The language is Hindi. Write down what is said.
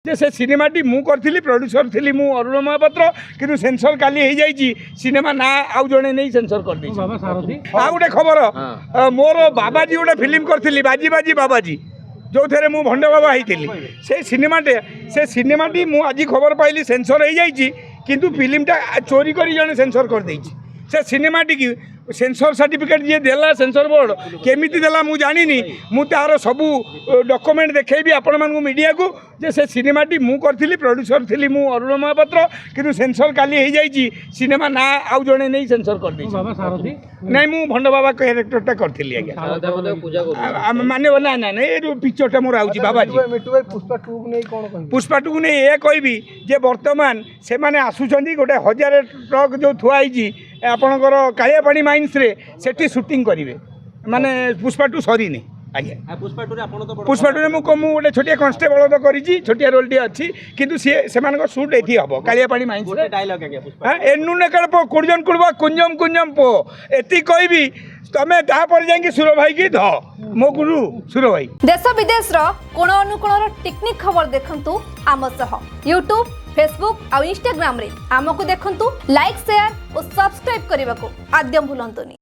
से सिनेमाटी मु करी प्रोड्यूसर थी मु अरुण महापात्र कि सेंसर काली हो जाइए सिनेमा ना आउ जड़े नहीं सेंसर कर गोटे खबर मोर बाबाजी गोटे फिल्म करी बाजी बाजी बाबाजी जो थे मु भंड बाबा होती से सिनेमाटी मु आज खबर पाइली सेंसर हो जाइए किंतु फिल्मटा चोरी कर जड़े सेंसर कर देइछि से सिनेमाटी की सेंसर सर्टिफिकेट जी देला सेंसर बोर्ड केमी देला मु जानी मु तार सबू डॉक्यूमेंट देखी आपण मानू मीडिया को जे से सिनेमाटी मु करी प्रोड्यूसर थी मु अरुण महापात्र कि सेंसर काली हो जाइए सिनेमा ना आउ जड़े नहीं सेंसर कर नहीं मु भंड बाबा कैरेक्टरटा करी आज्ञा माने ना ना ना पिक्चरटा मोर आउची बाबाजी पुष्पा टू नहीं ये कहबी जे वर्तमान से माने आसुचंदी गोटे 1000 ट्रक जो थुआई आपणकर कालियापाणी माइन्स रे सेठी शूटिंग करेंगे माने पुष्पा टू सरी नहीं आज्ञा पुष्पा टू मुझे गोटे छोटिया कन्स्टेबल तो करी छोटिया रोल टी अच्छी किंतु सी से सुट ये हम कालियापाणी माइन्स एनु नेकड़ पो कुर्जन कुड़बा कुंजम कुंजम पो एति कहबी तमें तापर जाइए सुर भाई की ध मो गुरु सुर भाई देश विदेश कोण अनुकोण टेक्निक खबर देखंतु आम सह यूट्यूब फेसबुक और इंस्टाग्राम रे आमको देखंतु लाइक शेयर और सब्सक्राइब करने को आद्यम भूलंतुनी।